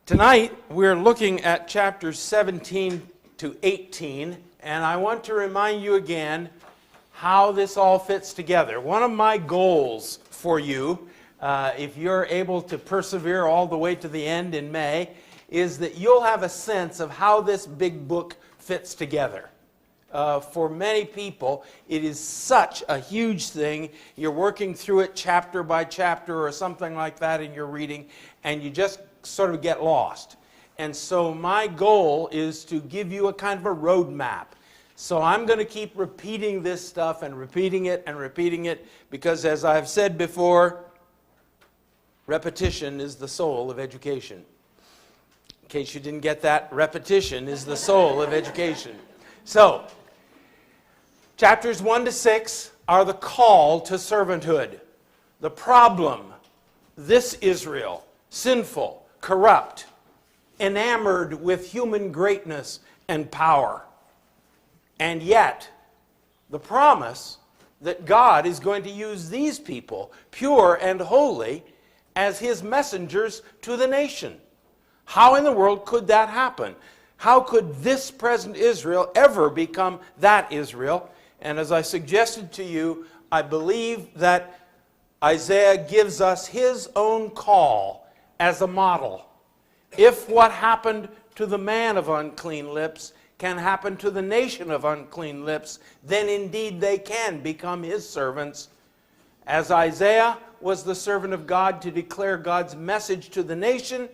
Tonight, we're looking at chapters 17 to 18, and I want to remind you again how this all fits together. One of my goals for you, if you're able to persevere all the way to the end in May, is that you'll have a sense of how this big book fits together. For many people, it is such a huge thing. You're working through it chapter by chapter or something like that in your reading, and you just sort of get lost. And so my goal is to give you a kind of a road map. So I'm going to keep repeating this stuff and repeating it because, as I've said before, repetition is the soul of education. In case you didn't get that, repetition is the soul of education. So, chapters 1 to 6 are the call to servanthood. The problem, this Israel, sinful, corrupt, enamored with human greatness and power. And yet, the promise that God is going to use these people, pure and holy, as His messengers to the nation. How in the world could that happen? How could this present Israel ever become that Israel? And as I suggested to you, I believe that Isaiah gives us his own call as a model. If what happened to the man of unclean lips can happen to the nation of unclean lips, then indeed they can become his servants. As Isaiah was the servant of God to declare God's message to the nation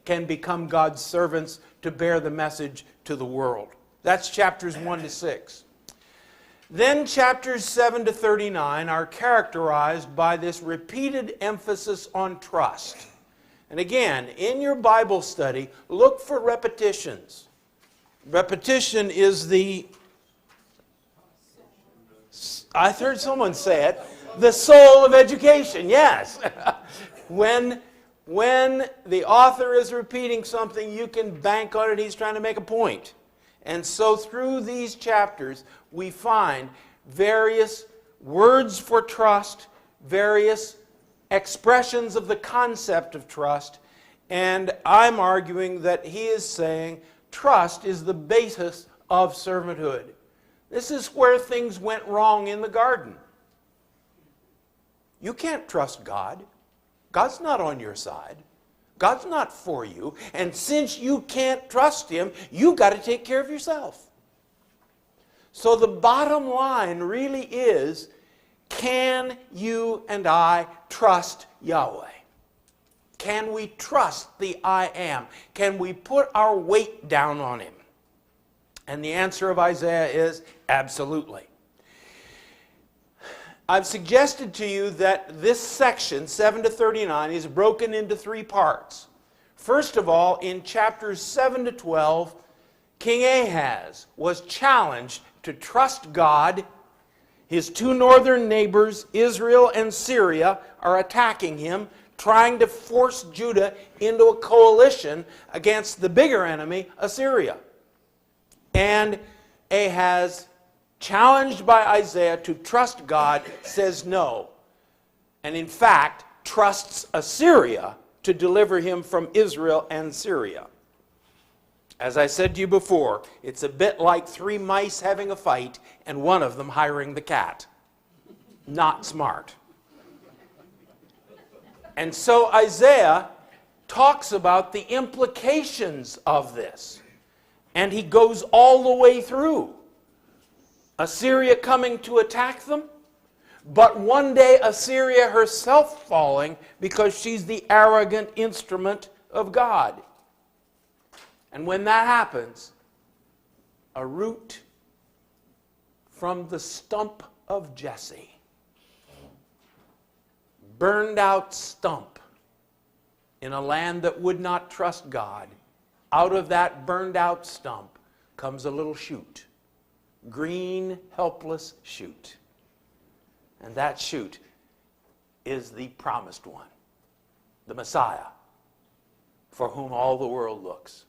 can become God's servants to bear the message to the world. That's chapters 1 to 6. Then chapters 7 to 39 are characterized by this repeated emphasis on trust. And again, in your Bible study, look for repetitions. Repetition is I heard someone say it, the soul of education, yes. When the author is repeating something, you can bank on it. He's trying to make a point. And so through these chapters, we find various words for trust, various expressions of the concept of trust, and I'm arguing that he is saying trust is the basis of servanthood. This is where things went wrong in the garden. You can't trust God. God's not on your side. God's not for you. And since you can't trust Him, you've got to take care of yourself. So the bottom line really is, can you and I trust Yahweh? Can we trust the I Am? Can we put our weight down on Him? And the answer of Isaiah is absolutely. I've suggested to you that this section, 7 to 39, is broken into three parts. First of all, in chapters 7 to 12, King Ahaz was challenged to trust God. His two northern neighbors, Israel and Syria, are attacking him, trying to force Judah into a coalition against the bigger enemy, Assyria. And Ahaz, challenged by Isaiah to trust God, says no. And in fact, trusts Assyria to deliver him from Israel and Syria. As I said to you before, it's a bit like three mice having a fight and one of them hiring the cat. Not smart. And so Isaiah talks about the implications of this. And he goes all the way through. Assyria coming to attack them, but one day Assyria herself falling because she's the arrogant instrument of God. And when that happens, a root from the stump of Jesse, burned out stump in a land that would not trust God, out of that burned out stump comes a little shoot. Green, helpless shoot. And that shoot is the promised one, the Messiah, for whom all the world looks.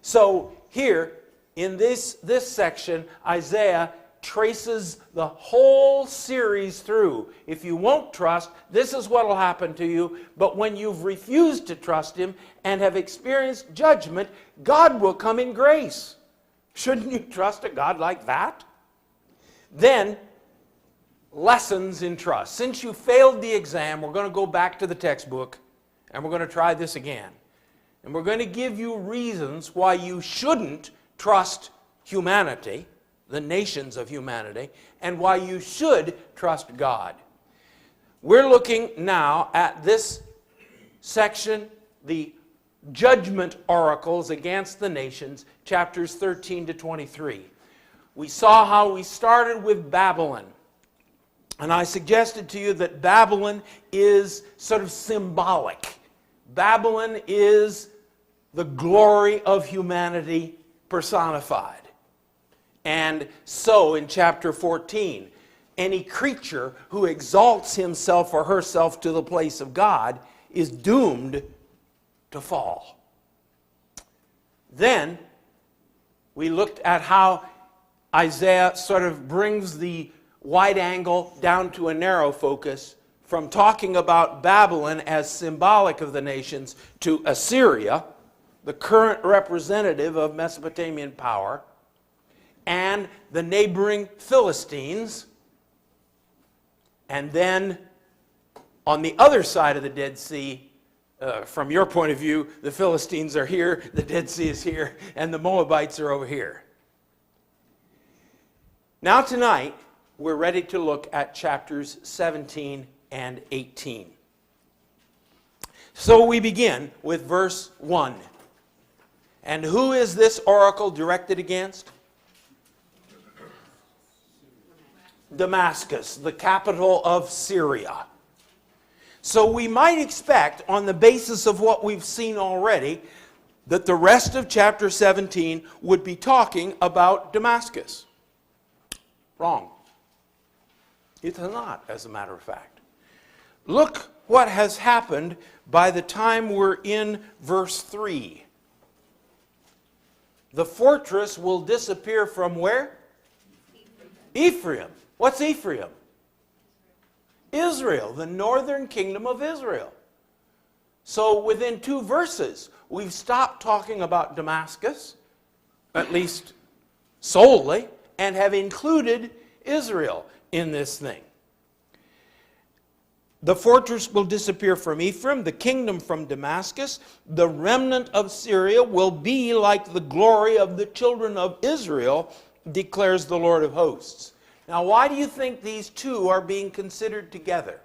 So here, in this section, Isaiah traces the whole series through. If you won't trust, this is what will happen to you. But when you've refused to trust Him and have experienced judgment, God will come in grace. Shouldn't you trust a God like that? Then, lessons in trust. Since you failed the exam, we're going to go back to the textbook and we're going to try this again. And we're going to give you reasons why you shouldn't trust humanity, the nations of humanity, and why you should trust God. We're looking now at this section, the judgment oracles against the nations, chapters 13 to 23. We saw how we started with Babylon. And I suggested to you that Babylon is sort of symbolic. Babylon is the glory of humanity personified. And so in chapter 14, any creature who exalts himself or herself to the place of God is doomed to fall. Then we looked at how Isaiah sort of brings the wide angle down to a narrow focus from talking about Babylon as symbolic of the nations to Assyria, the current representative of Mesopotamian power, and the neighboring Philistines. And then on the other side of the Dead Sea, from your point of view, the Philistines are here, the Dead Sea is here, and the Moabites are over here. Now tonight, we're ready to look at chapters 17 and 18. So we begin with verse 1. And who is this oracle directed against? Damascus, the capital of Syria. So we might expect, on the basis of what we've seen already, that the rest of chapter 17 would be talking about Damascus. Wrong. It's not, as a matter of fact. Look what has happened by the time we're in verse 3. The fortress will disappear from where? Ephraim. What's Ephraim? Israel, the northern kingdom of Israel. So within 2 verses, we've stopped talking about Damascus, at least solely, and have included Israel in this thing. The fortress will disappear from Ephraim, the kingdom from Damascus. The remnant of Syria will be like the glory of the children of Israel, declares the Lord of hosts. Now, why do you think these two are being considered together?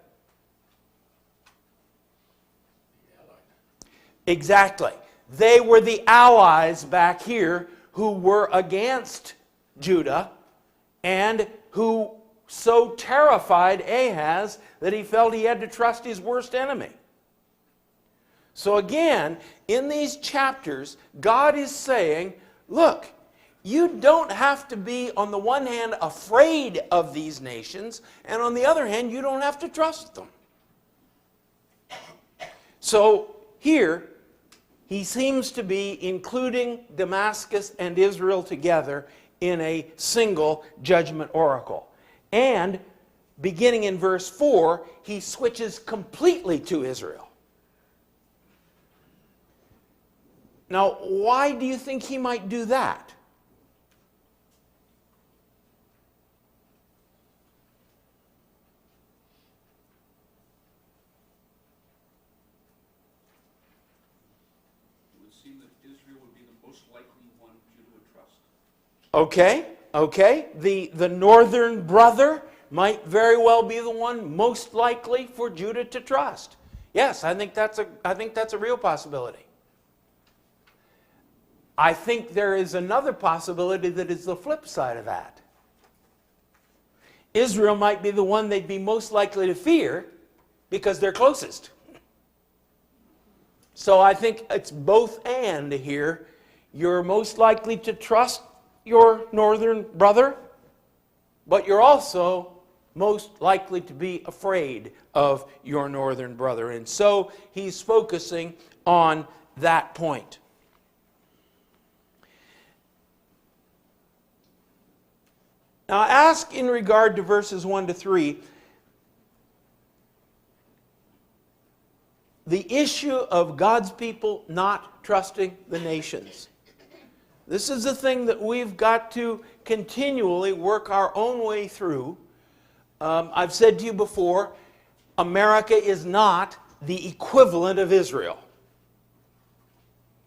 Exactly. They were the allies back here who were against Judah and who so terrified Ahaz that he felt he had to trust his worst enemy. So again, in these chapters, God is saying, look, you don't have to be, on the one hand, afraid of these nations, and on the other hand, you don't have to trust them. So here, he seems to be including Damascus and Israel together in a single judgment oracle. And beginning in verse 4, he switches completely to Israel. Now, why do you think he might do that? It would seem that Israel would be the most likely one Judah would trust. Okay. The northern brother might very well be the one most likely for Judah to trust. Yes, I think that's a real possibility. I think there is another possibility that is the flip side of that. Israel might be the one they'd be most likely to fear because they're closest. So I think it's both and here. You're most likely to trust your northern brother, but you're also most likely to be afraid of your northern brother. And so he's focusing on that point. Now, ask in regard to verses 1 to 3, the issue of God's people not trusting the nations. This is the thing that we've got to continually work our own way through. I've said to you before, America is not the equivalent of Israel.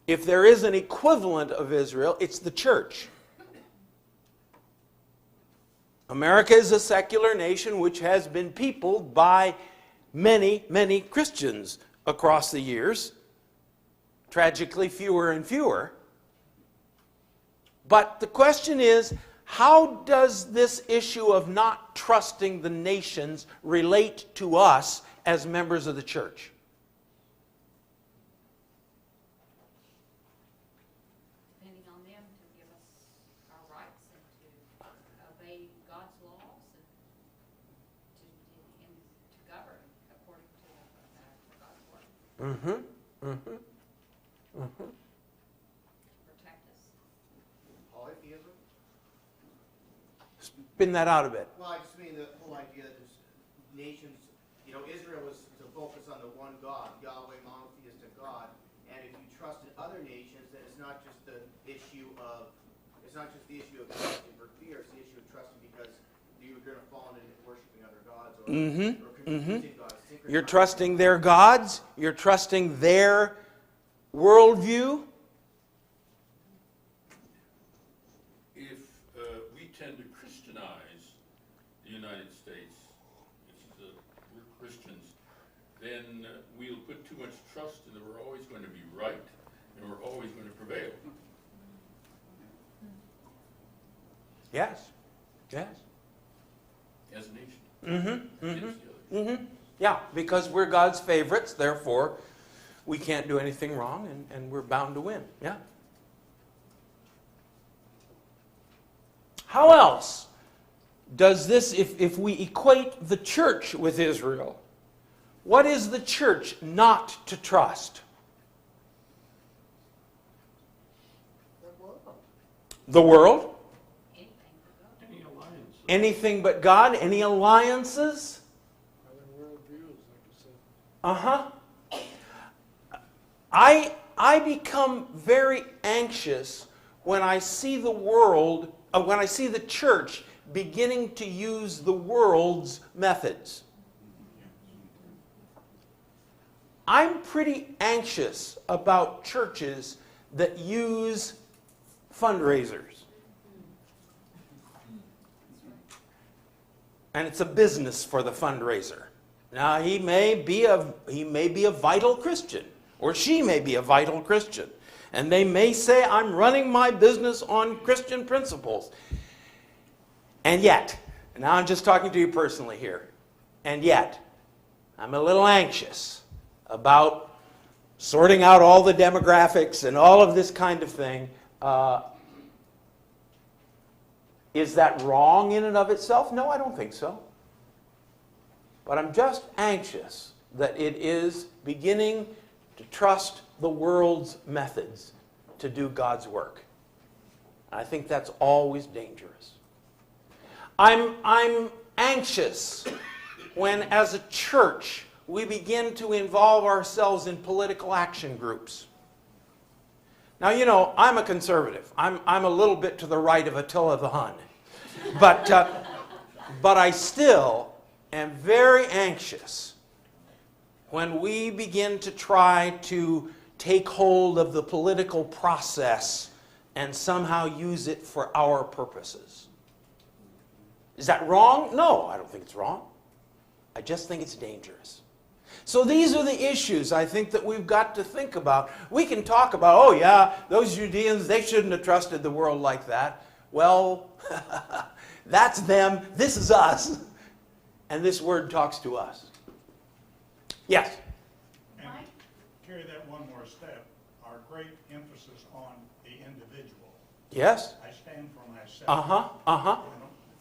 If there is an equivalent of Israel, it's the church. America is a secular nation which has been peopled by many, many Christians across the years. Tragically, fewer and fewer. But the question is, how does this issue of not trusting the nations relate to us as members of the church? Depending on them to give us our rights and to obey God's laws and to govern according to God's word. Protect us. Polytheism? Spin that out a bit. Well, I just mean the whole idea that there's nations, Israel was to focus on the one God, Yahweh, monotheistic God, and if you trust in other nations, then it's not just the issue of trusting for fear, it's the issue of trusting because you're going to fall into worshiping other gods or confusing gods. You're trusting their gods, you're trusting their worldview. If we tend to Christianize the United States, we're Christians, then we'll put too much trust in that we're always going to be right and we're always going to prevail. Yes. Yes. As a nation. Against the others. Yeah, because we're God's favorites, therefore we can't do anything wrong and we're bound to win. Yeah. How else does this, if we equate the church with Israel, what is the church not to trust? The world? Anything but God? Any alliances? I become very anxious when I see the world, when I see the church beginning to use the world's methods. I'm pretty anxious about churches that use fundraisers. And it's a business for the fundraiser. Now, he may be a vital Christian, or she may be a vital Christian. And they may say, I'm running my business on Christian principles. And yet, and now I'm just talking to you personally here, and yet, I'm a little anxious about sorting out all the demographics and all of this kind of thing. Is that wrong in and of itself? No, I don't think so. But I'm just anxious that it is beginning to trust the world's methods to do God's work. I think that's always dangerous. I'm anxious when, as a church, we begin to involve ourselves in political action groups. Now, I'm a conservative. I'm a little bit to the right of Attila the Hun. But I still am very anxious when we begin to try to take hold of the political process and somehow use it for our purposes. Is that wrong? No, I don't think it's wrong. I just think it's dangerous. So these are the issues I think that we've got to think about. We can talk about, oh yeah, those Judeans, they shouldn't have trusted the world like that. Well, that's them, this is us, and this word talks to us. Yes? And carry that one more step, our great emphasis on the individual. Yes? I stand for myself. Uh-huh.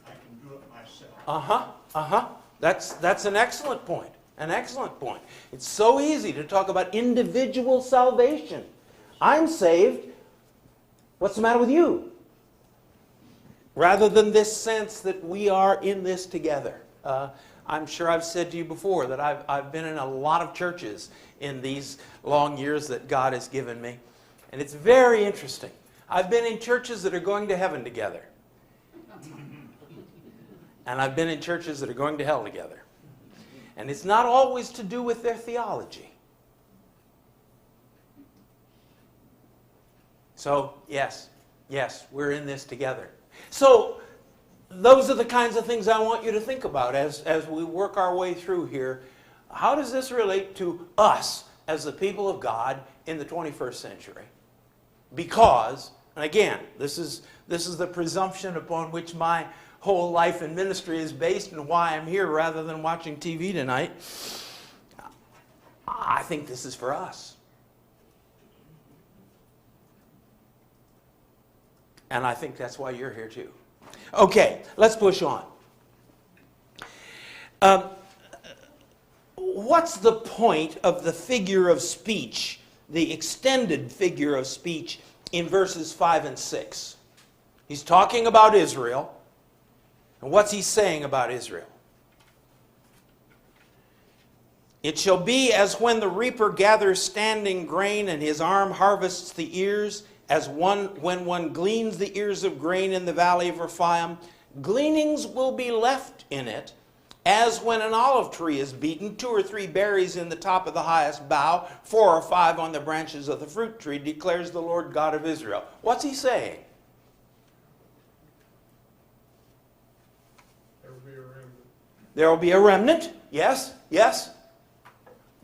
I can do it myself. That's an excellent point. An excellent point. It's so easy to talk about individual salvation. I'm saved. What's the matter with you? rather than this sense that we are in this together. I'm sure I've said to you before that I've been in a lot of churches in these long years that God has given me. And it's very interesting. I've been in churches that are going to heaven together. And I've been in churches that are going to hell together. And it's not always to do with their theology. So, yes, we're in this together. So, those are the kinds of things I want you to think about as we work our way through here. How does this relate to us as the people of God in the 21st century? Because, and again, this is the presumption upon which my whole life and ministry is based and why I'm here rather than watching TV tonight. I think this is for us. And I think that's why you're here too. Okay, let's push on. What's the point of the figure of speech, the extended figure of speech in verses 5 and 6? He's talking about Israel. And what's he saying about Israel? It shall be as when the reaper gathers standing grain and his arm harvests the ears, as when one gleans the ears of grain in the valley of Rephaim. Gleanings will be left in it, as when an olive tree is beaten, 2 or 3 berries in the top of the highest bough, 4 or 5 on the branches of the fruit tree, declares the Lord God of Israel. What's he saying? There will be a remnant, yes,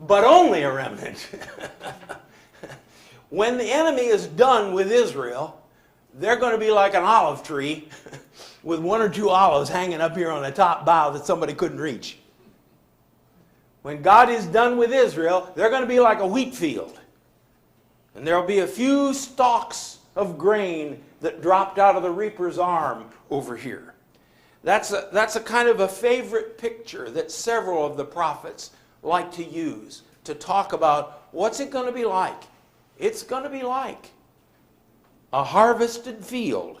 but only a remnant. When the enemy is done with Israel, they're going to be like an olive tree with 1 or 2 olives hanging up here on the top bough that somebody couldn't reach. When God is done with Israel, they're going to be like a wheat field. And there will be a few stalks of grain that dropped out of the reaper's arm over here. That's a kind of a favorite picture that several of the prophets like to use to talk about what's it going to be like. It's going to be like a harvested field,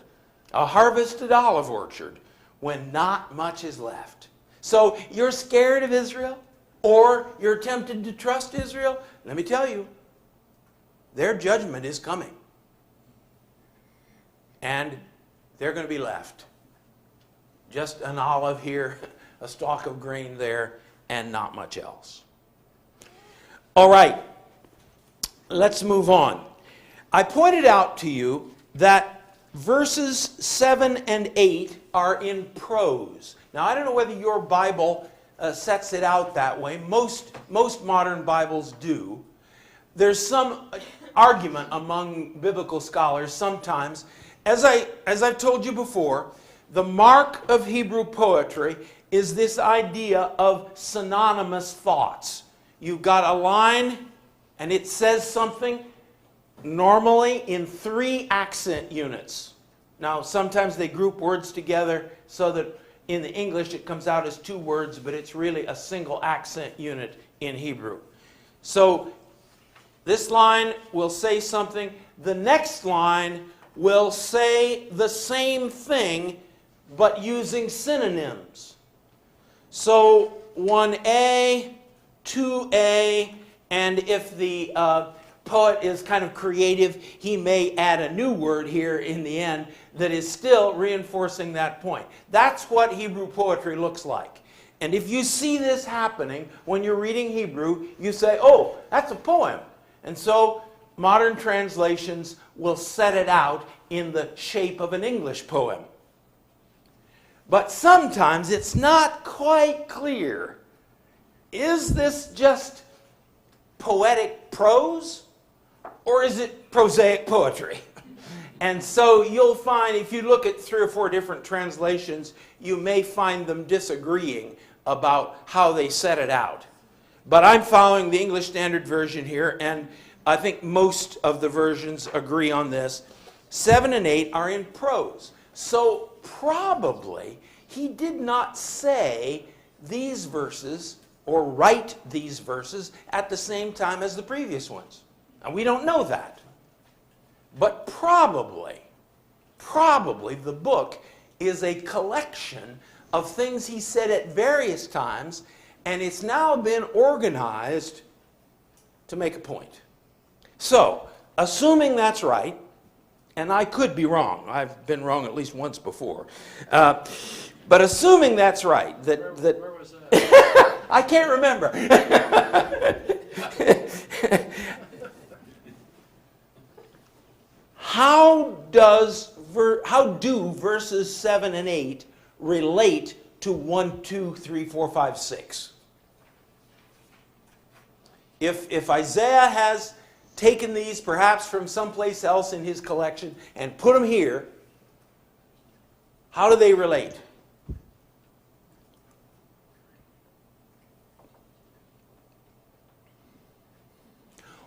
a harvested olive orchard, when not much is left. So you're scared of Israel, or you're tempted to trust Israel? Let me tell you, their judgment is coming. And they're going to be left. Just an olive here, a stalk of grain there, and not much else. All right, let's move on. I pointed out to you that verses 7 and 8 are in prose. Now, I don't know whether your Bible sets it out that way. Most modern Bibles do. There's some argument among biblical scholars sometimes. As I've told you before, the mark of Hebrew poetry is this idea of synonymous thoughts. You've got a line and it says something normally in 3 accent units. Now, sometimes they group words together so that in the English it comes out as 2 words, but it's really a single accent unit in Hebrew. So this line will say something. The next line will say the same thing, but using synonyms. So 1A, 2A, and if the poet is kind of creative, he may add a new word here in the end that is still reinforcing that point. That's what Hebrew poetry looks like. And if you see this happening when you're reading Hebrew, you say, oh, that's a poem. And so modern translations will set it out in the shape of an English poem. But sometimes it's not quite clear. Is this just poetic prose, or is it prosaic poetry? And so you'll find, if you look at 3 or 4 different translations, you may find them disagreeing about how they set it out. But I'm following the English Standard Version here, and I think most of the versions agree on this. 7 and 8 are in prose. So probably he did not say these verses or write these verses at the same time as the previous ones. And we don't know that. But probably the book is a collection of things he said at various times, and it's now been organized to make a point. So, assuming that's right, and I could be wrong. I've been wrong at least once before. But assuming that's right, that Where was that? I can't remember. How do verses 7 and 8 relate to 1, 2, 3, 4, 5, 6? If Isaiah has taken these perhaps from someplace else in his collection and put them here, how do they relate?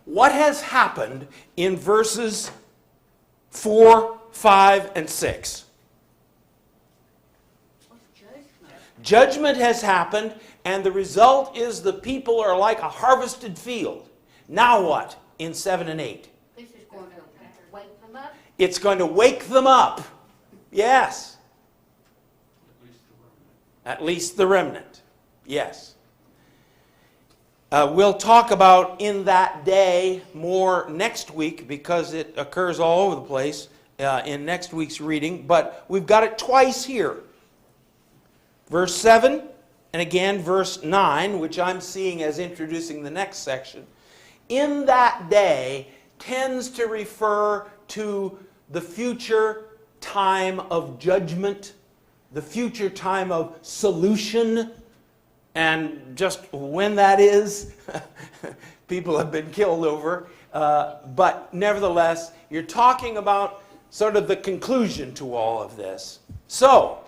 What has happened in verses 4, 5, and 6? What's judgment? Judgment has happened, and the result is the people are like a harvested field. Now what in 7 and 8? This is going to wake them up? It's going to wake them up. Yes. At least the remnant. Yes. We'll talk about in that day more next week because it occurs all over the place in next week's reading. But we've got it twice here. Verse 7 and again verse 9, which I'm seeing as introducing the next section. In that day tends to refer to the future time of judgment, the future time of solution. And just when that is, people have been killed over. But nevertheless, you're talking about sort of the conclusion to all of this. So,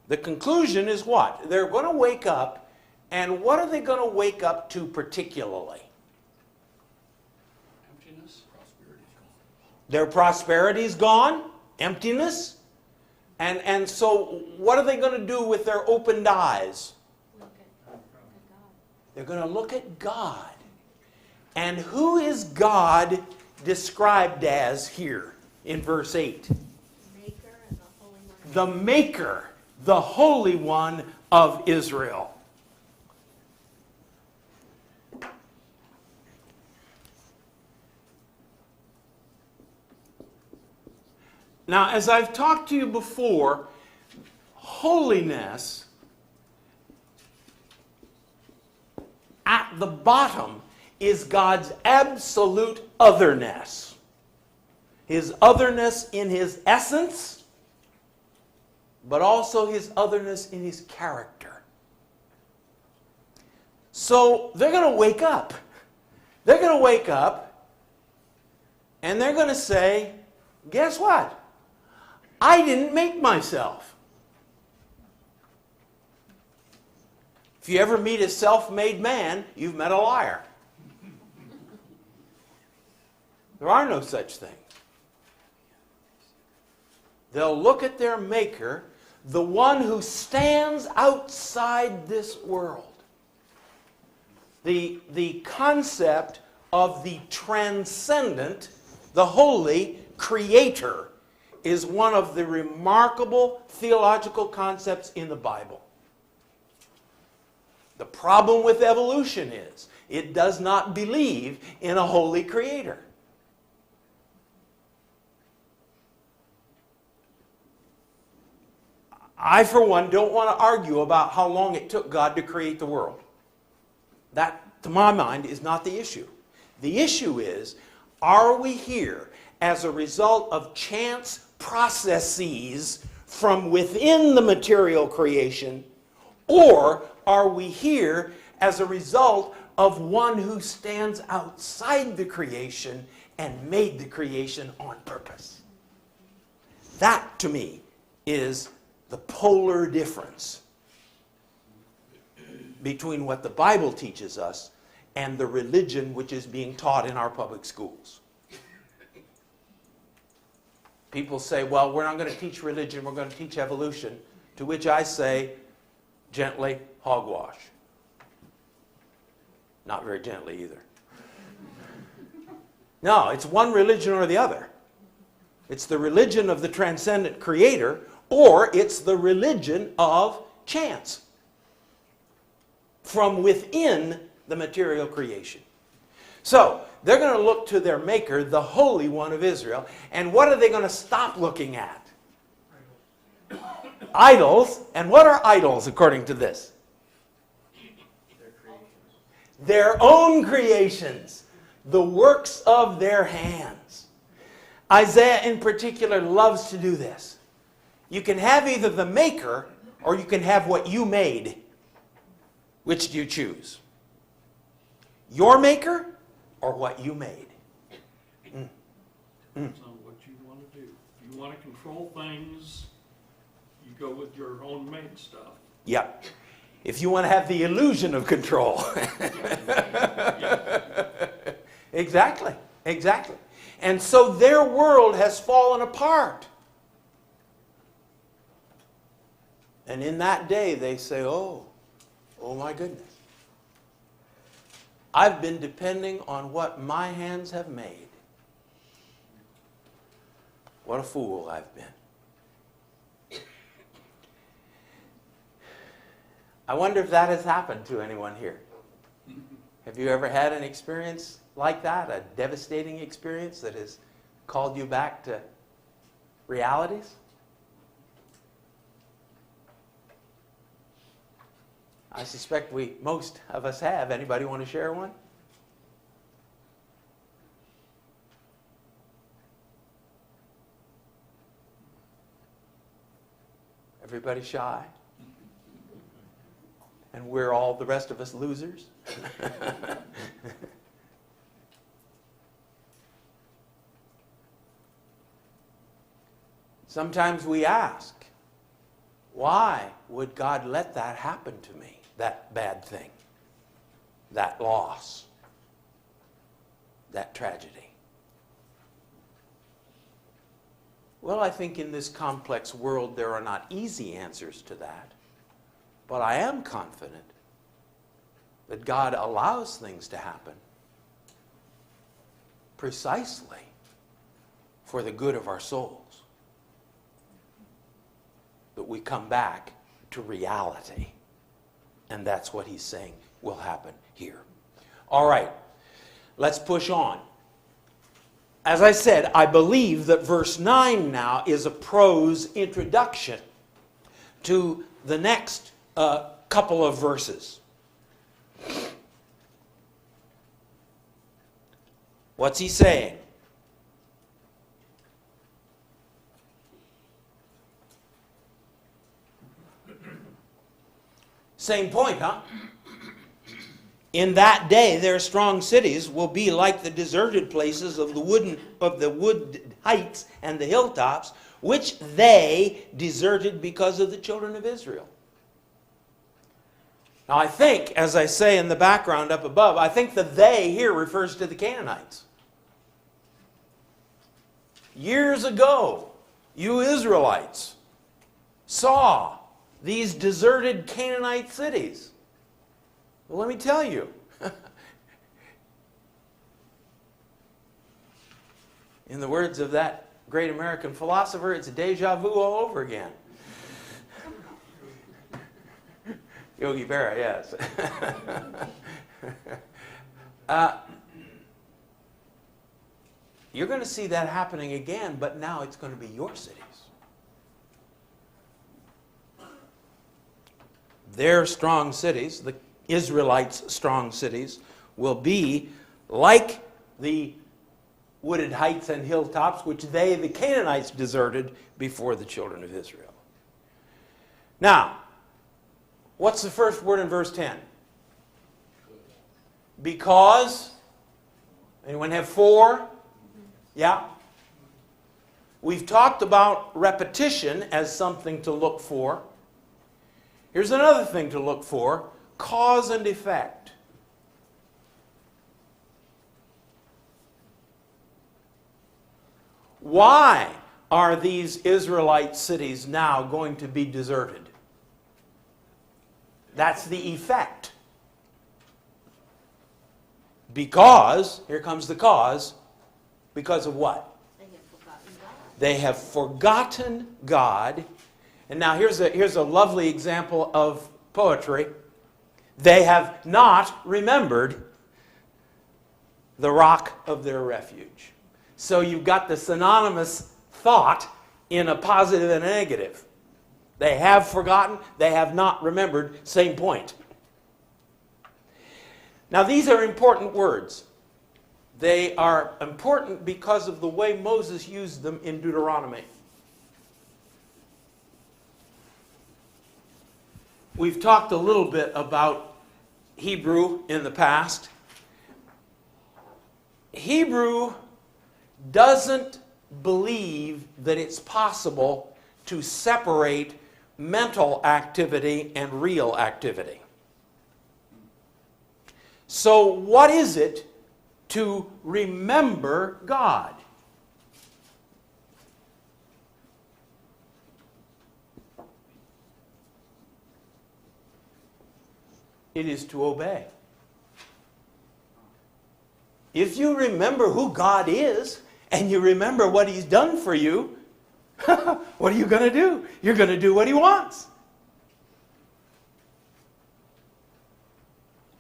the conclusion is what? They're going to wake up, and what are they going to wake up to particularly? Emptiness? Their prosperity is gone, emptiness. And so what are they going to do with their opened eyes? Look at God. They're going to look at God. And who is God described as here in verse 8? Maker and the Holy One. The Maker, the Holy One of Israel. Now, as I've talked to you before, holiness at the bottom is God's absolute otherness. His otherness in his essence, but also his otherness in his character. So they're going to wake up. They're going to wake up and they're going to say, guess what? I didn't make myself. If you ever meet a self-made man, you've met a liar. There are no such things. They'll look at their Maker, the one who stands outside this world. The concept of the transcendent, the holy Creator, is one of the remarkable theological concepts in the Bible. The problem with evolution is it does not believe in a holy Creator. I, for one, don't want to argue about how long it took God to create the world. That, to my mind, is not the issue. The issue is, are we here as a result of chance processes from within the material creation, or are we here as a result of one who stands outside the creation and made the creation on purpose? That, to me, is the polar difference between what the Bible teaches us and the religion which is being taught in our public schools. People say, well, we're not going to teach religion, we're going to teach evolution. To which I say, gently, hogwash. Not very gently either. No, it's one religion or the other. It's the religion of the transcendent Creator, or it's the religion of chance from within the material creation. So, they're going to look to their Maker, the Holy One of Israel, and what are they going to stop looking at? Idols. And what are idols according to this? Their own creations, the works of their hands. Isaiah in particular loves to do this. You can have either the Maker or you can have what you made. Which do you choose? Your Maker or what you made? Depends on what you want to do. If you want to control things, you go with your own made stuff. Yep. If you want to have the illusion of control. Exactly. Exactly. And so their world has fallen apart. And in that day they say, oh my goodness. I've been depending on what my hands have made. What a fool I've been. I wonder if that has happened to anyone here. Have you ever had an experience like that, a devastating experience that has called you back to realities? I suspect most of us have. Anybody want to share one? Everybody shy? And we're all, the rest of us, losers? Sometimes we ask, why would God let that happen to me? That bad thing, that loss, that tragedy. Well, I think in this complex world there are not easy answers to that. But I am confident that God allows things to happen precisely for the good of our souls. That we come back to reality. And that's what he's saying will happen here. All right, let's push on. As I said, I believe that verse 9 now is a prose introduction to the next couple of verses. What's he saying? Same point, huh? In that day, their strong cities will be like the deserted places of the wood heights and the hilltops, which they deserted because of the children of Israel. Now, I think, as I say in the background up above, I think the they here refers to the Canaanites. Years ago, you Israelites saw these deserted Canaanite cities. Well, let me tell you. In the words of that great American philosopher, it's deja vu all over again. Yogi Berra, yes. You're going to see that happening again, but now it's going to be your cities. Their strong cities, the Israelites' strong cities, will be like the wooded heights and hilltops which they, the Canaanites, deserted before the children of Israel. Now, what's the first word in verse 10? Because. Anyone have for? Yeah? We've talked about repetition as something to look for. Here's another thing to look for: cause and effect. Why are these Israelite cities now going to be deserted? That's the effect. Because, here comes the cause, because of what? They have forgotten God. They have forgotten God, And now here's a lovely example of poetry. They have not remembered the rock of their refuge. So you've got the synonymous thought in a positive and a negative. They have forgotten, they have not remembered, same point. Now these are important words. They are important because of the way Moses used them in Deuteronomy. We've talked a little bit about Hebrew in the past. Hebrew doesn't believe that it's possible to separate mental activity and real activity. So what is it to remember God? It is to obey. If you remember who God is and you remember what He's done for you, what are you going to do? You're going to do what He wants.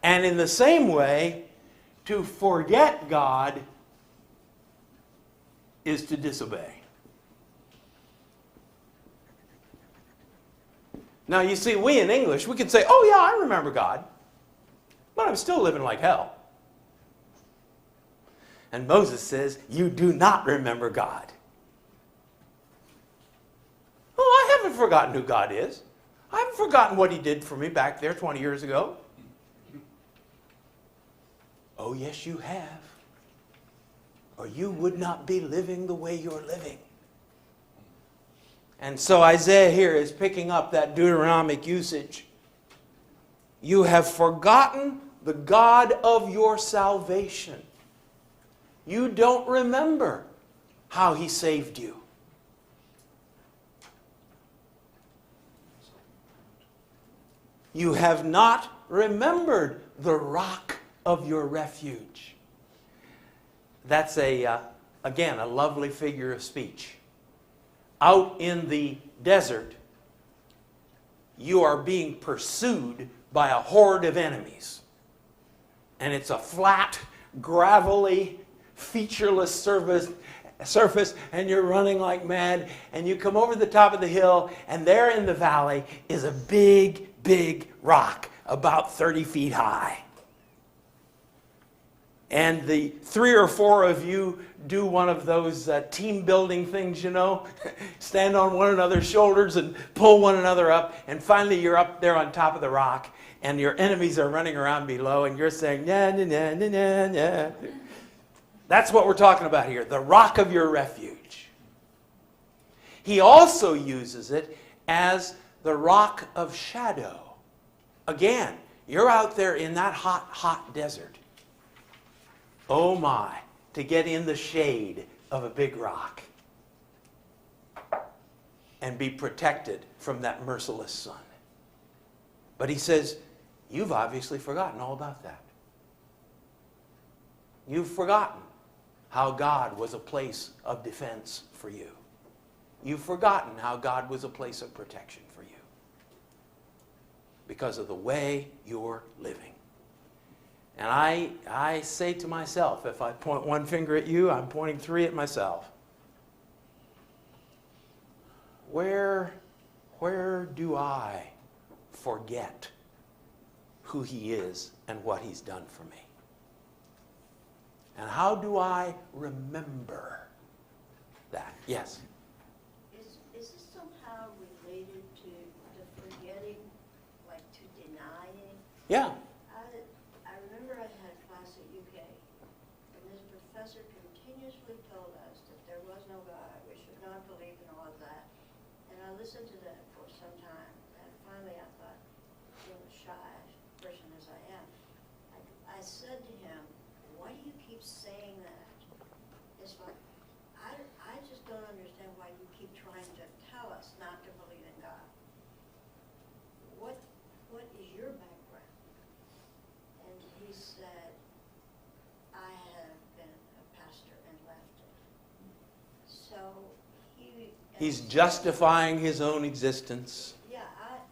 And in the same way, to forget God is to disobey. Now, you see, we in English, we can say, oh yeah, I remember God, but I'm still living like hell. And Moses says, you do not remember God. Oh, I haven't forgotten who God is. I haven't forgotten what He did for me back there 20 years ago. Oh, yes, you have. Or you would not be living the way you're living. And so Isaiah here is picking up that Deuteronomic usage. You have forgotten the God of your salvation. You don't remember how He saved you. You have not remembered the rock of your refuge. That's again, a lovely figure of speech. Out in the desert, you are being pursued by a horde of enemies. And it's a flat, gravelly, featureless surface, and you're running like mad, and you come over the top of the hill, and there in the valley is a big, big rock about 30 feet high. And the 3 or 4 of you do one of those team building things, you know, stand on one another's shoulders and pull one another up, and finally you're up there on top of the rock, and your enemies are running around below, and you're saying, nah, nah, nah, nah, nah, nah. That's what we're talking about here, the rock of your refuge. He also uses it as the rock of shadow. Again, you're out there in that hot, hot desert. Oh my, to get in the shade of a big rock and be protected from that merciless sun. But he says, you've obviously forgotten all about that. You've forgotten how God was a place of defense for you. You've forgotten how God was a place of protection for you because of the way you're living. And I say to myself, if I point one finger at you, I'm pointing 3 at myself. Where do I forget who He is and what He's done for me? And how do I remember that? Yes? Is this somehow related to the forgetting, like to denying? Yeah. I remember I had class at UK, and this professor continuously told us that there was no God, we should not believe in all of that. And I listened to that for some time, and finally I thought, being a shy person as I am, I said to him, why do you keep saying that? It's like, I just don't understand why you keep trying to tell us not to believe in God. What is your background? And he said, I have been a pastor and left it. So he He's justifying his own existence. Yeah,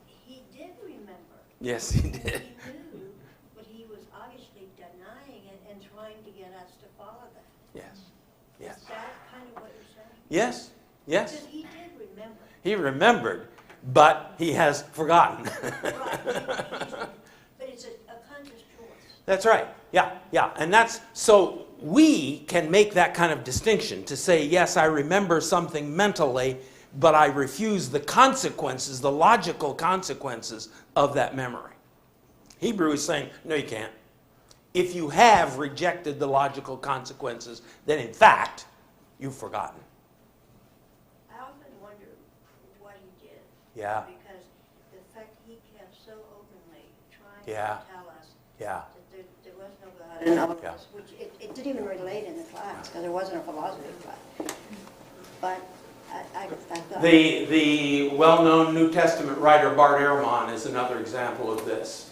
he did remember. Yes, he And did. he knew, but he was obviously denying it and trying to get us to follow that. Yes, yes. Is that kind of what you're saying? Yes, yes. Because he did remember. He remembered, but he has forgotten. Right, but it's a conscious choice. That's right. Yeah, yeah. And that's so we can make that kind of distinction to say, yes, I remember something mentally, but I refuse the consequences, the logical consequences of that memory. Hebrew is saying, no, you can't. If you have rejected the logical consequences, then in fact, you've forgotten. I often wonder what he did. Yeah. Because the fact he kept so openly trying Yeah. to tell us Yeah. that there was no God and all of Yeah. this, which it didn't even relate in the class, because there wasn't a philosophy class. But I thought. The well-known New Testament writer Bart Ehrman is another example of this.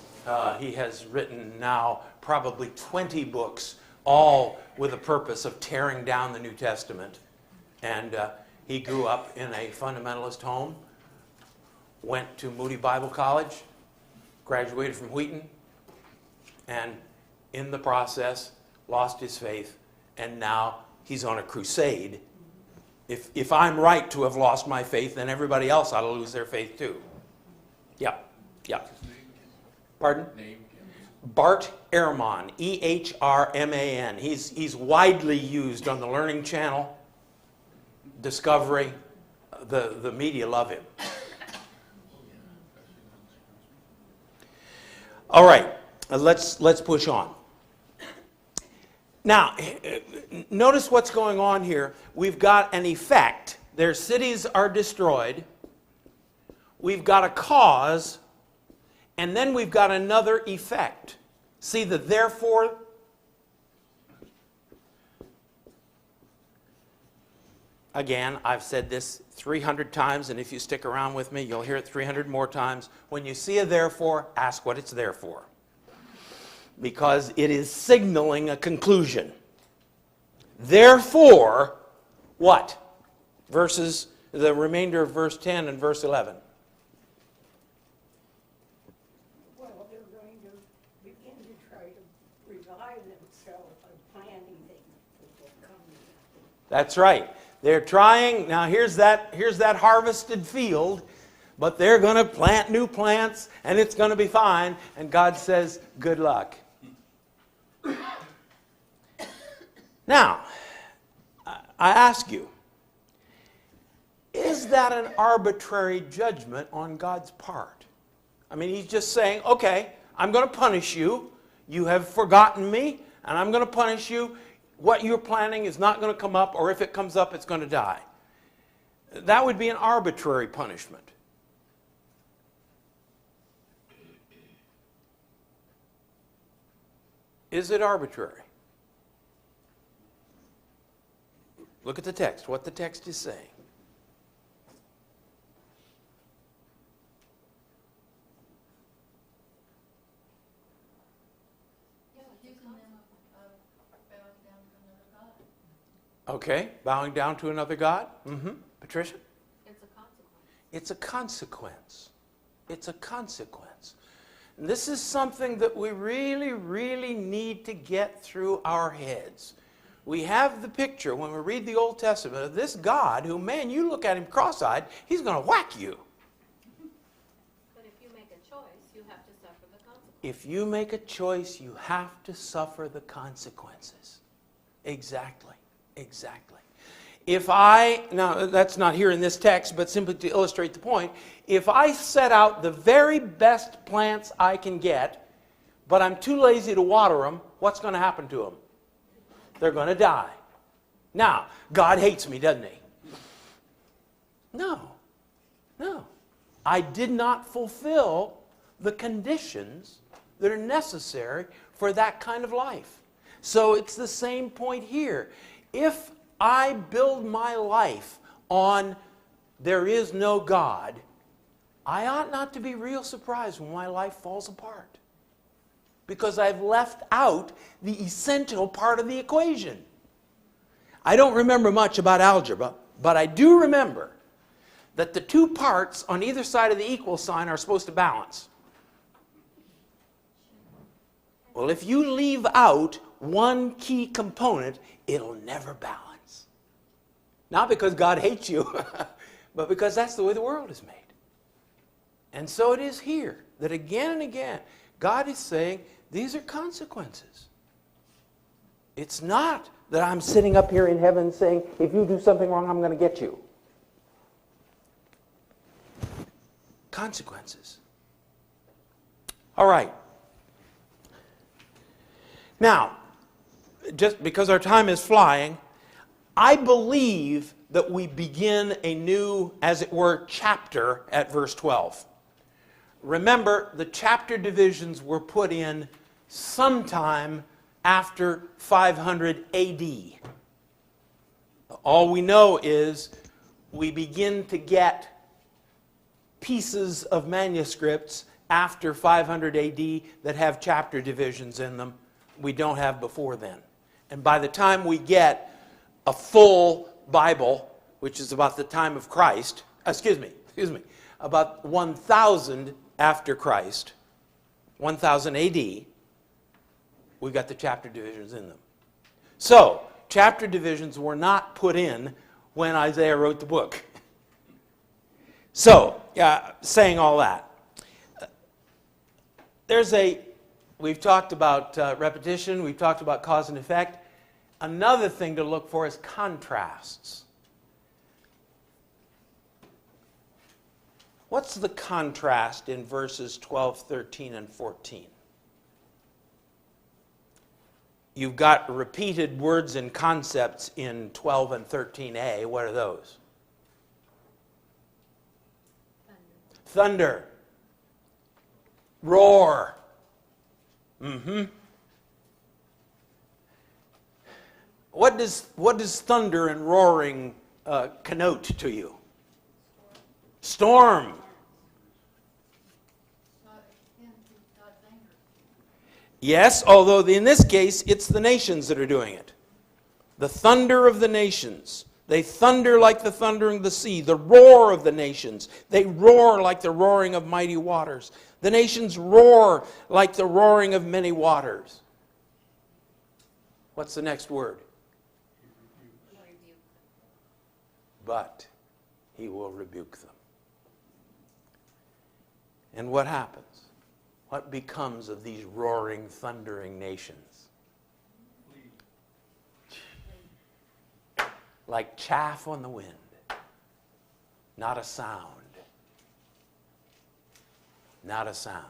He has written now probably 20 books, all with the purpose of tearing down the New Testament. And he grew up in a fundamentalist home, went to Moody Bible College, graduated from Wheaton, and in the process lost his faith, and now he's on a crusade. If I'm right to have lost my faith, then everybody else ought to lose their faith too. Yeah, yeah. Pardon? Name again. Bart Ehrman, E-H-R-M-A-N. He's widely used on the Learning Channel, Discovery. The media love him. All right, let's push on. Now, notice what's going on here. We've got an effect. Their cities are destroyed. We've got a cause, and then we've got another effect. See the therefore? Again, I've said this 300 times, and if you stick around with me, you'll hear it 300 more times. When you see a therefore, ask what it's there for. Because it is signaling a conclusion. Therefore, what? Verses, the remainder of verse 10 and verse 11. Well, they're going to begin to try to revive themselves by planting things that will come. That's right. They're trying, now here's that harvested field, but they're going to plant new plants, and it's going to be fine. And God says, good luck. Now, I ask you, is that an arbitrary judgment on God's part? I mean, he's just saying, okay, I'm going to punish you. You have forgotten me, and I'm going to punish you. What you're planning is not going to come up, or if it comes up, it's going to die. That would be an arbitrary punishment. Is it arbitrary? Look at the text, what the text is saying. Yeah, accusing them of bowing down to another god. Okay, bowing down to another god? Patricia? It's a consequence. It's a consequence. It's a consequence. And this is something that we really, really need to get through our heads. We have the picture, when we read the Old Testament, of this God who, man, you look at him cross-eyed, he's going to whack you. But if you make a choice, you have to suffer the consequence. If you make a choice, you have to suffer the consequences. Exactly. Exactly. Now that's not here in this text, but simply to illustrate the point, if I set out the very best plants I can get, but I'm too lazy to water them, what's going to happen to them? They're going to die. Now, God hates me, doesn't he? No. No. I did not fulfill the conditions that are necessary for that kind of life. So it's the same point here. If I build my life on there is no God, I ought not to be real surprised when my life falls apart. Because I've left out the essential part of the equation. I don't remember much about algebra, but I do remember that the two parts on either side of the equal sign are supposed to balance. Well, if you leave out one key component, it'll never balance. Not because God hates you, but because that's the way the world is made. And so it is here, that again and again, God is saying, these are consequences. It's not that I'm sitting up here in heaven saying, if you do something wrong, I'm going to get you. Consequences. All right. Now, just because our time is flying, I believe that we begin a new, as it were, chapter at verse 12. Remember, the chapter divisions were put in sometime after 500 AD. All we know is we begin to get pieces of manuscripts after 500 AD that have chapter divisions in them we don't have before then. And by the time we get a full Bible, which is about the time of Christ, about 1000 after Christ, 1000 AD, we got the chapter divisions in them. So, chapter divisions were not put in when Isaiah wrote the book. So, saying all that, we've talked about repetition, we've talked about cause and effect. Another thing to look for is contrasts. What's the contrast in verses 12, 13, and 14? You've got repeated words and concepts in 12 and 13a. What are those? Thunder. Roar. What does thunder and roaring connote to you? Storm. Yes, although in this case, it's the nations that are doing it. The thunder of the nations. They thunder like the thundering of the sea. The roar of the nations. They roar like the roaring of mighty waters. The nations roar like the roaring of many waters. What's the next word? But he will rebuke them. And what happens? What becomes of these roaring, thundering nations? Like chaff on the wind. Not a sound. Not a sound.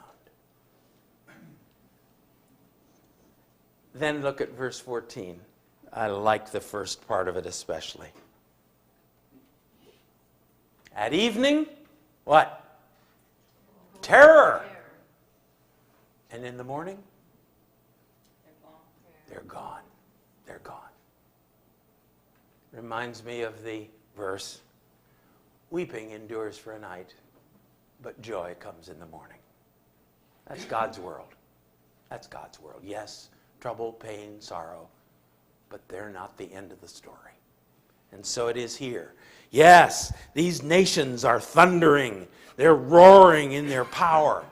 Then look at verse 14. I like the first part of it especially. At evening, what? Terror. And in the morning? They're gone. They're gone. Reminds me of the verse, weeping endures for a night, but joy comes in the morning. That's God's world. That's God's world. Yes, trouble, pain, sorrow, but they're not the end of the story. And so it is here. Yes, these nations are thundering. They're roaring in their power.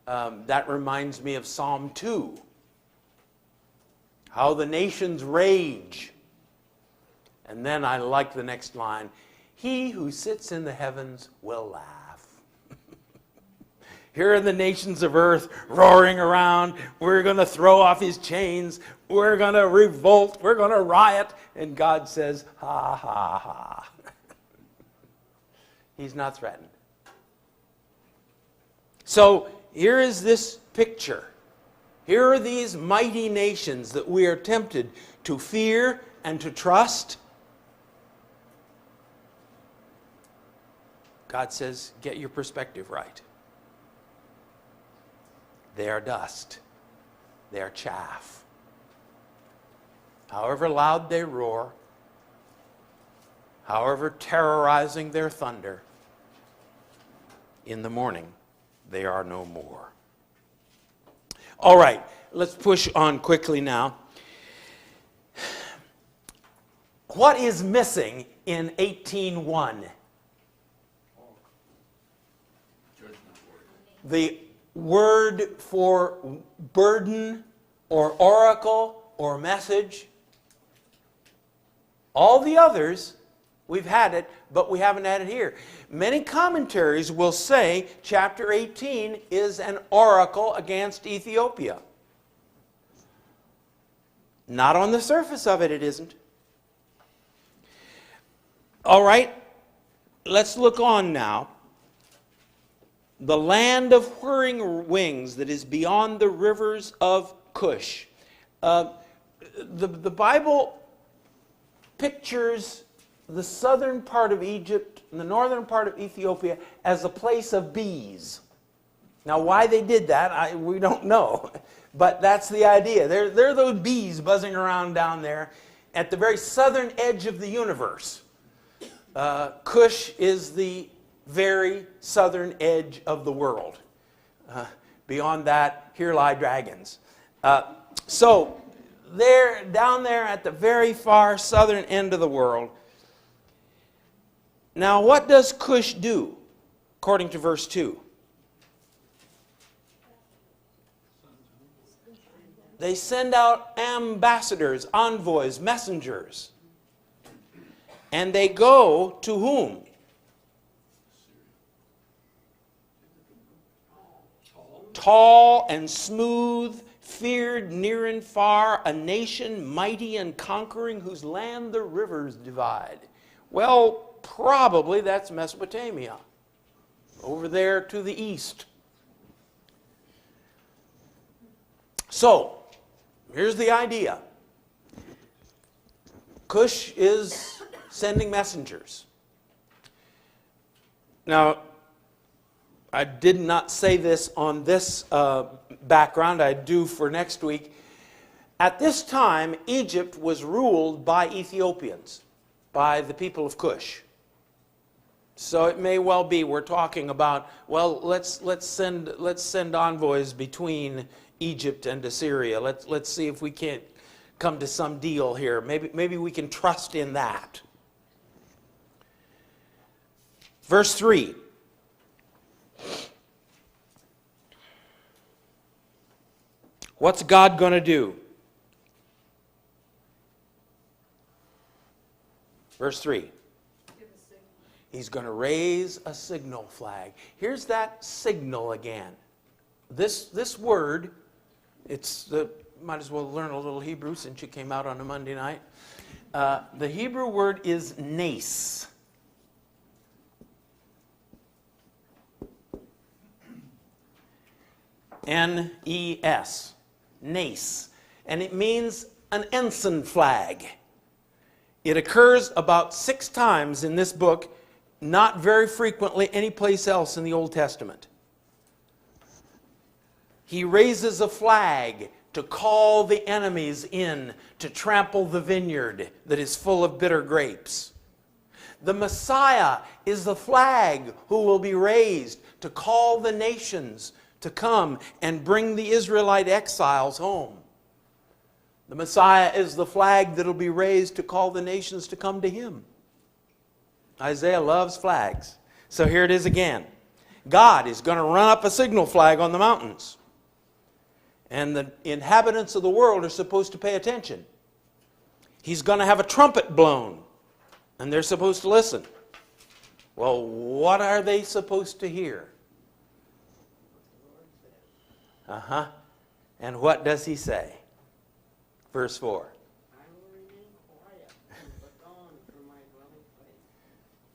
That reminds me of Psalm 2. How the nations rage. And then I like the next line. He who sits in the heavens will laugh. Here are the nations of earth roaring around. We're going to throw off his chains. We're going to revolt. We're going to riot. And God says, ha, ha, ha. He's not threatened. So here is this picture. Here are these mighty nations that we are tempted to fear and to trust. God says, get your perspective right. They are dust. They are chaff. However loud they roar, however terrorizing their thunder, in the morning they are no more. All right, let's push on quickly now. What is missing in 18:1? the word for burden or oracle or message. All the others, we've had it, but we haven't had it here. Many commentaries will say chapter 18 is an oracle against Ethiopia. Not on the surface of it, it isn't. All right, let's look on now. The land of whirring wings that is beyond the rivers of Cush. The Bible pictures the southern part of Egypt and the northern part of Ethiopia as a place of bees. Now, why they did that, we don't know. But that's the idea. There are those bees buzzing around down there at the very southern edge of the universe. Cush is the very southern edge of the world. Beyond that, here lie dragons. So, they're down there at the very far southern end of the world. Now, what does Cush do, according to verse 2? They send out ambassadors, envoys, messengers. And they go to whom? Tall and smooth, feared near and far, a nation mighty and conquering, whose land the rivers divide. Well, probably that's Mesopotamia, over there to the east. So, here's the idea. Cush is sending messengers. Now, I did not say this on this background. I do for next week. At this time, Egypt was ruled by Ethiopians, by the people of Cush. So it may well be we're talking about, well, let's send envoys between Egypt and Assyria. Let's see if we can't come to some deal here. Maybe we can trust in that. Verse 3. What's God going to do? Verse 3. He's going to raise a signal flag. Here's that signal again. This word, might as well learn a little Hebrew since you came out on a Monday night. The Hebrew word is nes. N-E-S. Nes. And it means an ensign flag. It occurs about 6 times in this book, not very frequently anyplace else in the Old Testament. He raises a flag to call the enemies in to trample the vineyard that is full of bitter grapes. The Messiah is the flag who will be raised to call the nations to come and bring the Israelite exiles home. The Messiah is the flag that will be raised to call the nations to come to him. Isaiah loves flags. So here it is again. God is going to run up a signal flag on the mountains. And the inhabitants of the world are supposed to pay attention. He's going to have a trumpet blown. And they're supposed to listen. Well, what are they supposed to hear? And what does he say? Verse 4.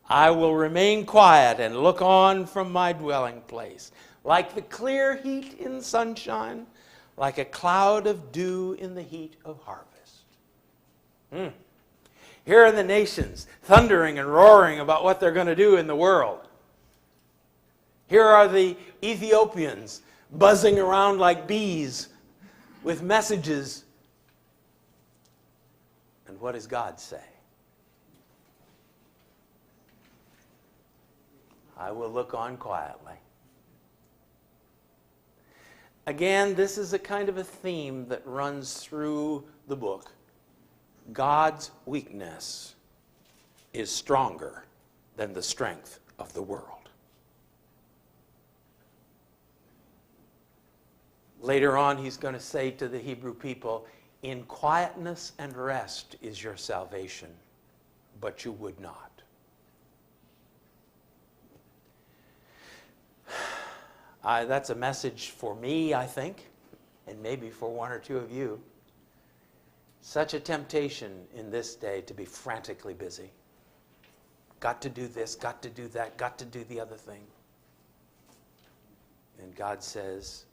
I will remain quiet and look on from my dwelling place. Like the clear heat in sunshine, like a cloud of dew in the heat of harvest. Here are the nations thundering and roaring about what they're going to do in the world. Here are the Ethiopians buzzing around like bees with messages. And what does God say? I will look on quietly. Again, this is a kind of a theme that runs through the book. God's weakness is stronger than the strength of the world. Later on, he's going to say to the Hebrew people, in quietness and rest is your salvation, but you would not. That's a message for me, I think, and maybe for one or two of you. Such a temptation in this day to be frantically busy. Got to do this, got to do that, got to do the other thing. And God says,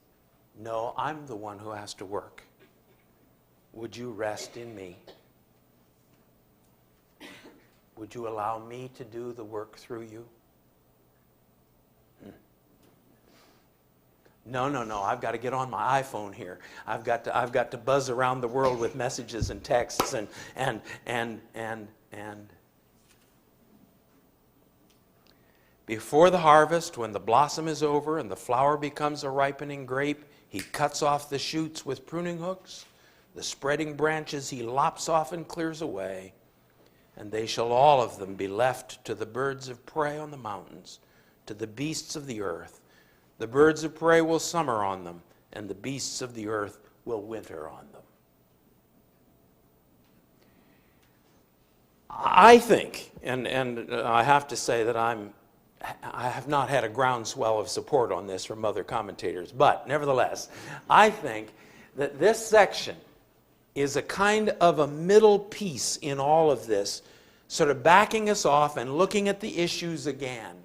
no, I'm the one who has to work. Would you rest in me? Would you allow me to do the work through you? No, I've got to get on my iPhone here. I've got to buzz around the world with messages and texts and. Before the harvest, when the blossom is over and the flower becomes a ripening grape, he cuts off the shoots with pruning hooks. The spreading branches he lops off and clears away. And they shall all of them be left to the birds of prey on the mountains, to the beasts of the earth. The birds of prey will summer on them, and the beasts of the earth will winter on them. I think, and I have to say that I have not had a groundswell of support on this from other commentators, but nevertheless, I think that this section is a kind of a middle piece in all of this, sort of backing us off and looking at the issues again.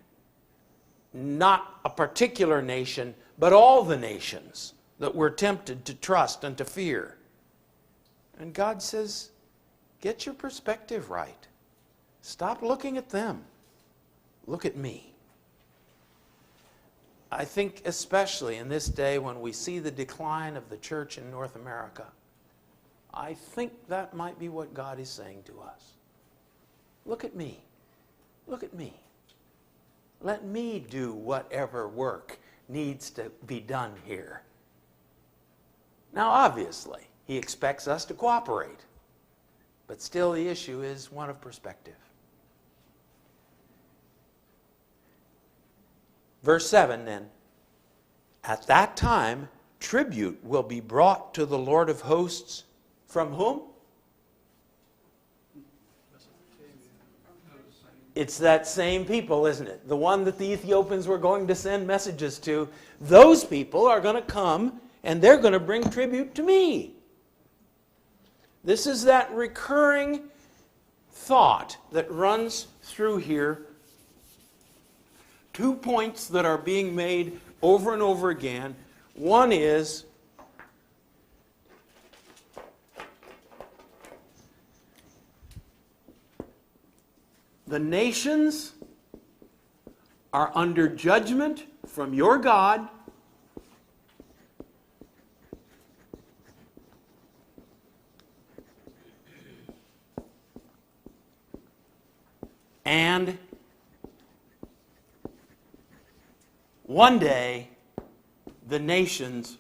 Not a particular nation, but all the nations that we're tempted to trust and to fear. And God says, get your perspective right. Stop looking at them. Look at me. I think especially in this day when we see the decline of the church in North America, I think that might be what God is saying to us. Look at me. Look at me. Let me do whatever work needs to be done here. Now, obviously, he expects us to cooperate, but still the issue is one of perspective. Verse 7 then, at that time, tribute will be brought to the Lord of hosts from whom? It's that same people, isn't it? The one that the Ethiopians were going to send messages to. Those people are going to come and they're going to bring tribute to me. This is that recurring thought that runs through here. 2 points that are being made over and over again. One is the nations are under judgment from your God. And one day, the nations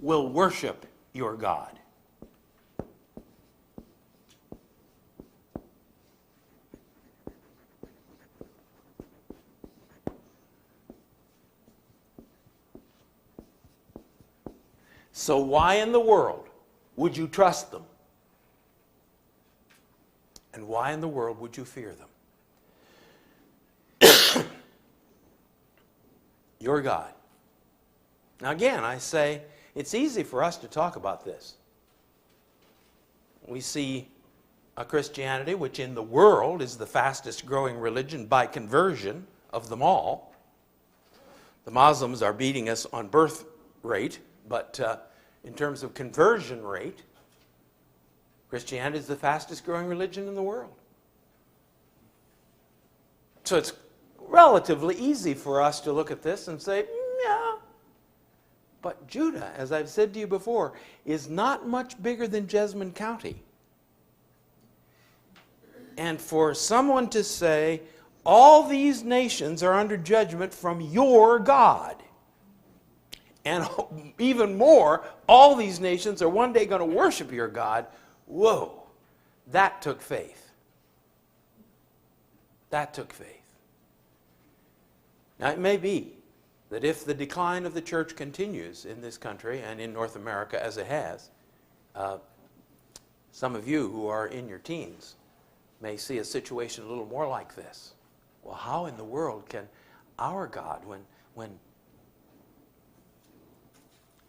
will worship your God. So why in the world would you trust them? And why in the world would you fear them? Your God. Now again, I say, it's easy for us to talk about this. We see a Christianity which in the world is the fastest growing religion by conversion of them all. The Muslims are beating us on birth rate, but in terms of conversion rate, Christianity is the fastest growing religion in the world. So it's relatively easy for us to look at this and say, yeah. But Judah, as I've said to you before, is not much bigger than Jesmond County. And for someone to say, all these nations are under judgment from your God. And even more, all these nations are one day going to worship your God. Whoa, that took faith. That took faith. Now, it may be that if the decline of the church continues in this country and in North America as it has, some of you who are in your teens may see a situation a little more like this. Well, how in the world can our God, when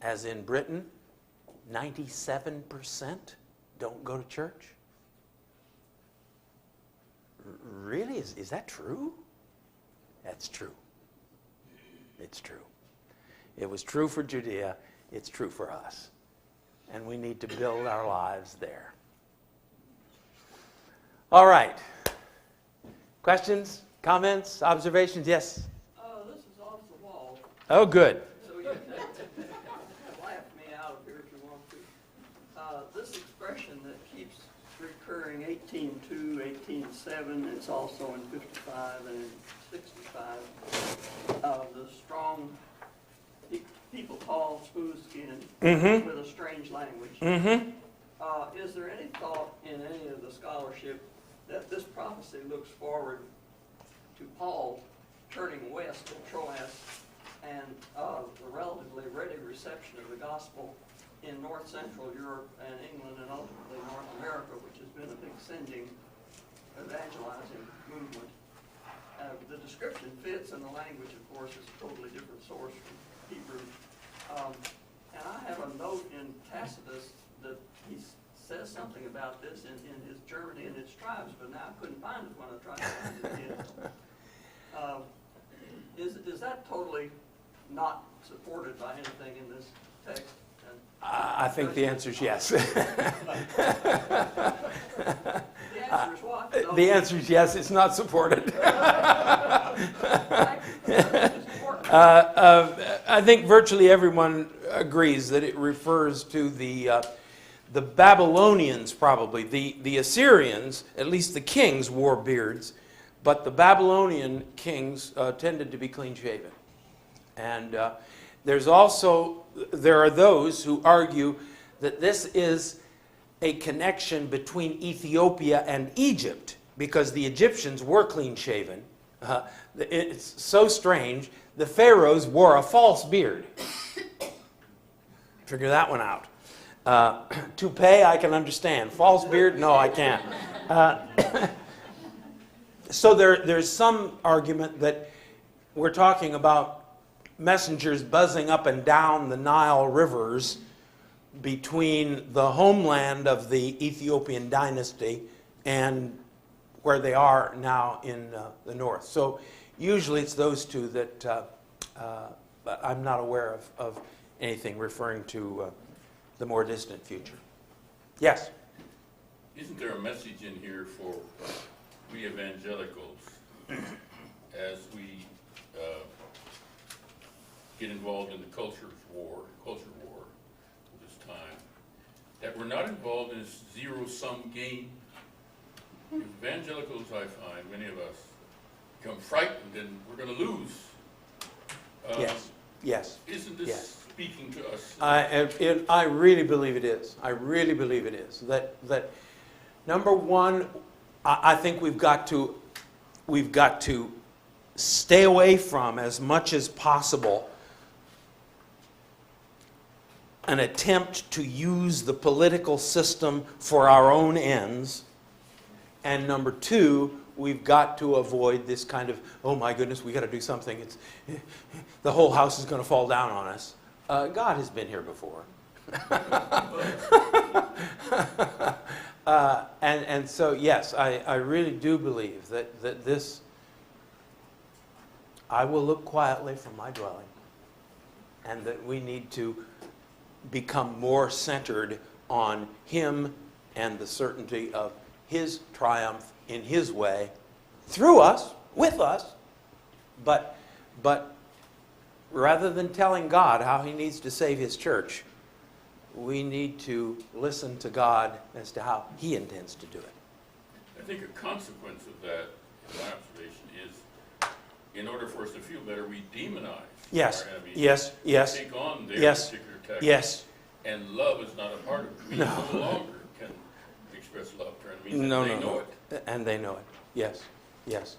as in Britain, 97% don't go to church? Really? Is that true? That's true. It's true. It was true for Judea. It's true for us. And we need to build our lives there. All right. Questions, comments, observations? Yes? This is off the wall, Oh, good. so you can laugh me out of here if you want to. This expression that keeps recurring, 18:2, 18:7, it's also in 55 and in 65. The strong people tall, smooth skin, with a strange language. Mm-hmm. Is there any thought in any of the scholarship that this prophecy looks forward to Paul turning west at Troas and the relatively ready reception of the gospel in North Central Europe and England and ultimately North America, which has been a big sending, evangelizing movement? The description fits, and the language, of course, is a totally different source from Hebrew. And I have a note in Tacitus that he says something about this in his Germany and its tribes, but now I couldn't find it when I tried to find it again. Is that totally not supported by anything in this text? I think the answer is yes. The answer is what? The answer is yes, it's not supported. I think virtually everyone agrees that it refers to the Babylonians, probably. The Assyrians, at least the kings, wore beards, but the Babylonian kings tended to be clean-shaven. And there are those who argue that this is a connection between Ethiopia and Egypt, because the Egyptians were clean-shaven. It's so strange. The pharaohs wore a false beard. Figure that one out. Toupee, I can understand. False beard, no, I can't. So there's some argument that we're talking about messengers buzzing up and down the Nile rivers between the homeland of the Ethiopian dynasty and where they are now in the north. So usually it's those two that but I'm not aware of anything referring to the more distant future. Yes? Isn't there a message in here for we evangelicals as we get involved in the culture war of this time, that we're not involved in this zero-sum game? Evangelicals, I find, many of us, become frightened and we're going to lose. Yes. Isn't this Yes. speaking to us? I really believe it is. I really believe it is. That number one, I think we've got to stay away from, as much as possible, an attempt to use the political system for our own ends. And number two, we've got to avoid this kind of, oh my goodness, we got to do something. The whole house is going to fall down on us. God has been here before. And so, yes, I really do believe that this, I will look quietly from my dwelling, and that we need to become more centered on Him and the certainty of His triumph in His way, through us, with us, but rather than telling God how He needs to save His church, we need to listen to God as to how He intends to do it. I think a consequence of that, in my observation, is in order for us to feel better, we demonize our enemies. Yes. Take on their particular tactics. Yes. And love is not a part of it. We no longer can express love to our enemies. No. They know it. And they know it. Yes.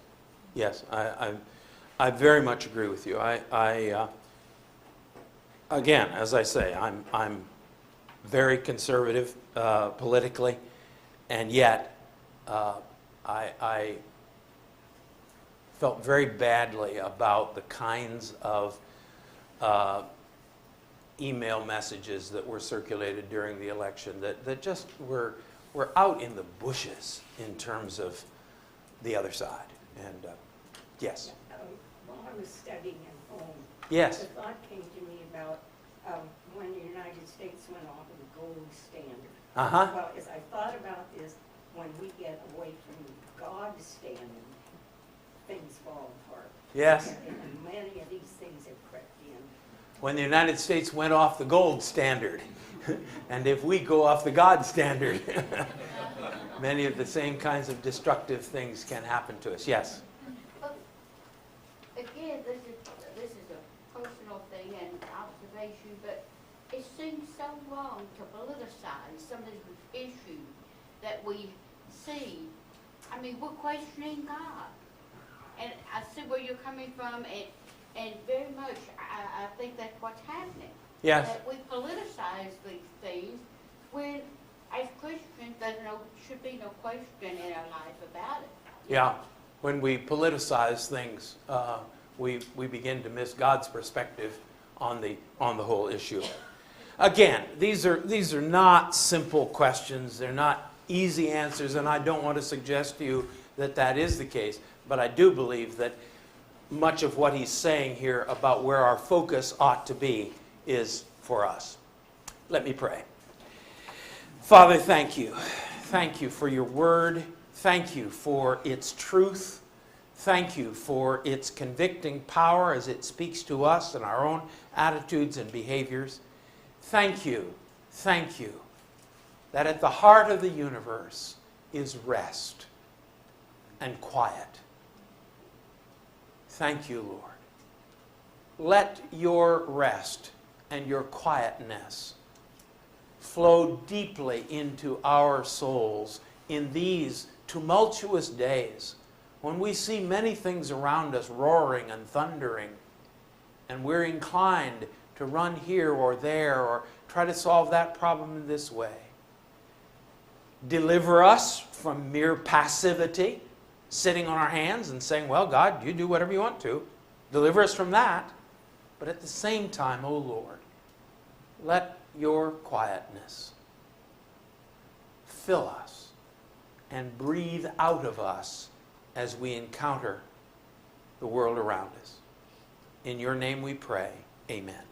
I very much agree with you. Again, as I say, I'm very conservative politically, and yet I felt very badly about the kinds of email messages that were circulated during the election that just were out in the bushes in terms of the other side. And yes. While I was studying at home, Yes. the thought came to me about when the United States went off of the gold standard. Uh-huh. Well, as I thought about this, when we get away from God's standard, things fall apart. Yes. And many of these things have crept in. When the United States went off the gold standard, and if we go off the God standard, many of the same kinds of destructive things can happen to us. Yes. But again, this is a personal thing and observation, but it seems so wrong to politicize some of these issues that we see. I mean, we're questioning God. And I see where you're coming from, and very much I think that's what's happening. Yes. That we politicize these things when, as Christians, should be no question in our life about it. Yeah. When we politicize things, we begin to miss God's perspective on the whole issue. Again, these are not simple questions. They're not easy answers, and I don't want to suggest to you that that is the case. But I do believe that much of what he's saying here about where our focus ought to be is for us. Let me pray. Father, thank you. Thank you for your word. Thank you for its truth. Thank you for its convicting power as it speaks to us and our own attitudes and behaviors. Thank you that at the heart of the universe is rest and quiet. Thank you, Lord. Let your rest and your quietness flow deeply into our souls in these tumultuous days when we see many things around us roaring and thundering, and we're inclined to run here or there or try to solve that problem in this way. Deliver us from mere passivity, sitting on our hands and saying, well, God, you do whatever you want to. Deliver us from that. But at the same time, O Lord, let your quietness fill us and breathe out of us as we encounter the world around us. In your name we pray. Amen.